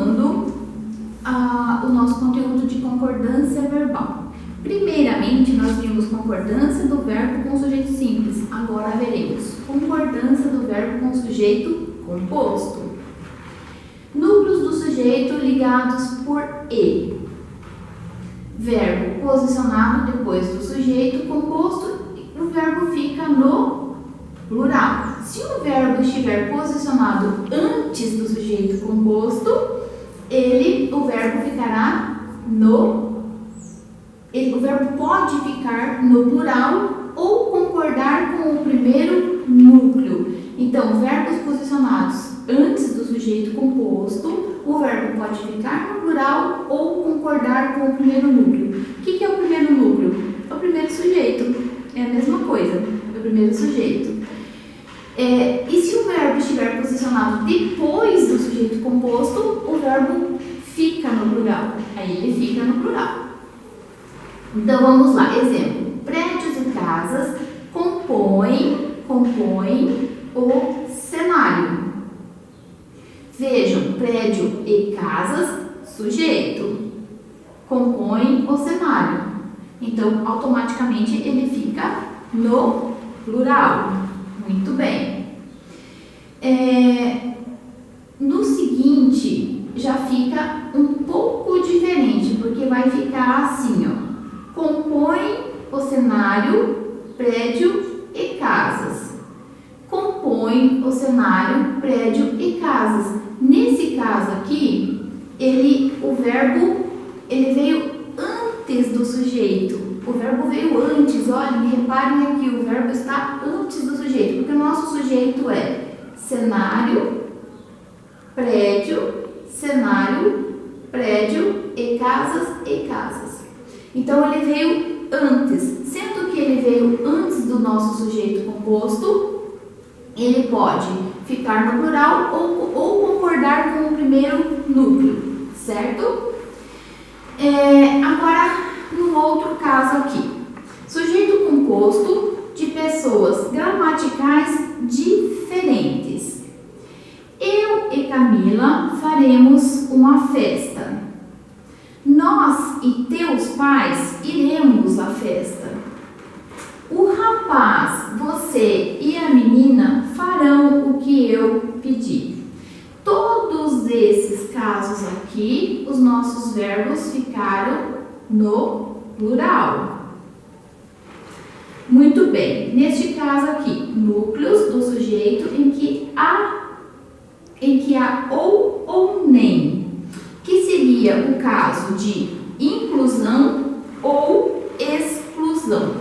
continuando o nosso conteúdo de concordância verbal. Primeiramente, nós vimos concordância do verbo com sujeito simples. Agora veremos concordância do verbo com sujeito composto. Núcleos do sujeito ligados por E. Verbo posicionado depois do sujeito composto, o verbo fica no plural. Se o verbo estiver posicionado antes do sujeito composto, o verbo ficará o verbo pode ficar no plural ou concordar com o primeiro núcleo. Então, verbos posicionados antes do sujeito composto, o verbo pode ficar no plural ou concordar com o primeiro núcleo. O que é o primeiro núcleo? É o primeiro sujeito. É a mesma coisa, é o primeiro sujeito. E se o verbo estiver posicionado depois do sujeito composto, o verbo fica no plural. Aí ele fica no plural. Então vamos lá, exemplo. Prédios e casas compõem o cenário. Vejam, prédio e casas, sujeito, compõem o cenário. Então, automaticamente ele fica no plural. Muito bem. No seguinte, já fica um pouco diferente, porque vai ficar assim, ó. Compõe o cenário, prédio e casas. Compõe o cenário, prédio e casas. Nesse caso aqui, o verbo veio antes do sujeito. O verbo veio antes, olhem, reparem aqui, o verbo está antes do sujeito, porque o nosso sujeito é cenário, prédio e casas. Então, ele veio antes. Sendo que ele veio antes do nosso sujeito composto, ele pode ficar no plural ou concordar com o primeiro núcleo, certo? Agora, no outro caso aqui, sujeito composto de pessoas gramaticais diferentes. Eu e Camila faremos uma festa. Nós e teus pais iremos à festa. O rapaz, você e a menina farão o que eu pedi. Todos esses casos aqui, os nossos verbos ficaram no plural. Muito bem. Neste caso aqui, núcleos do sujeito em que há ou nem, que seria o caso de inclusão ou exclusão.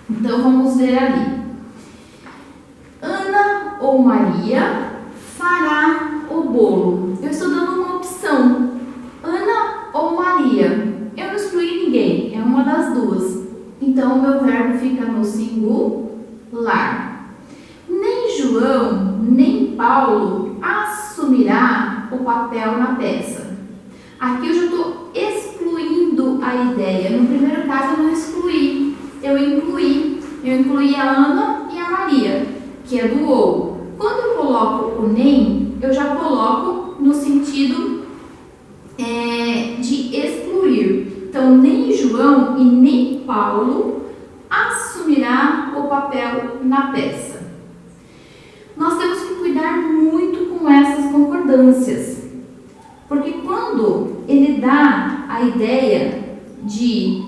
Então, vamos ver ali. Ana ou Maria fará o bolo. Eu estou dando uma opção. Ana ou Maria. Eu não excluí ninguém, é uma das duas. Então, o meu verbo fica no singular. Nem João, nem Paulo assumirá o papel na peça. Aqui eu já estou excluindo a ideia. No primeiro caso, eu não excluí. Eu incluí a Ana e a Maria, que é do ou. Quando eu coloco o nem, eu já coloco no sentido de excluir. Então, nem João e nem Paulo assumirá o papel na peça. Nós temos que cuidar muito com essas concordâncias, porque quando ele dá a ideia de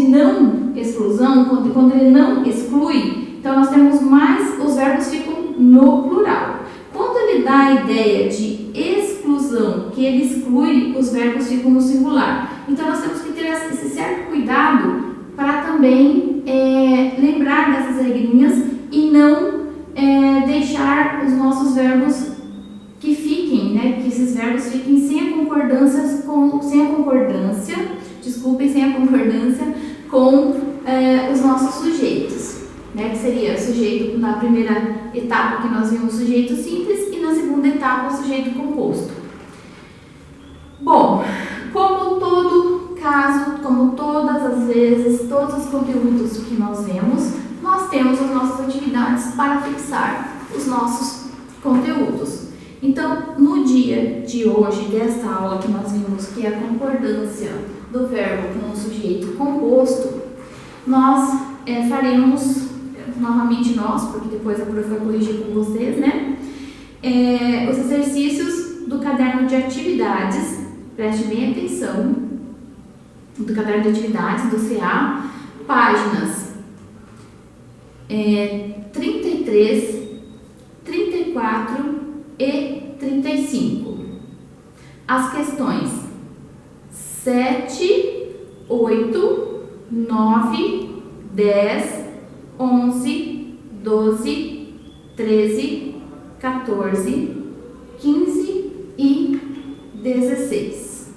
não exclusão, quando ele não exclui, então nós temos mais, os verbos ficam no plural. Quando ele dá a ideia de exclusão, que ele exclui, os verbos ficam no singular. Então nós temos que ter esse certo cuidado para também lembrar dessas regrinhas e não deixar os nossos verbos que fiquem, que esses verbos fiquem sem a concordância com os nossos sujeitos, que seria sujeito na primeira etapa que nós vimos sujeito simples e na segunda etapa o sujeito composto. Bom, como todo caso, como todas as vezes, todos os conteúdos que nós vemos, nós temos as nossas atividades para fixar os nossos conteúdos. Então, dia de hoje, desta aula que nós vimos, que é a concordância do verbo com o sujeito composto, nós faremos, novamente nós, porque depois a prof vai corrigir com vocês, né? Os exercícios do caderno de atividades, preste bem atenção, do caderno de atividades do CA, páginas 33, 34 e 35. As questões 7, 8, 9, 10, 11, 12, 13, 14, 15 e 16.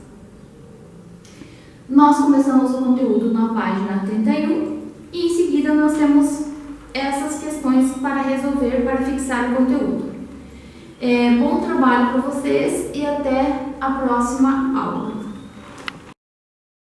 Nós começamos o conteúdo na página 31 e em seguida nós temos essas questões para resolver, para fixar o conteúdo. Bom trabalho para vocês e até a próxima aula.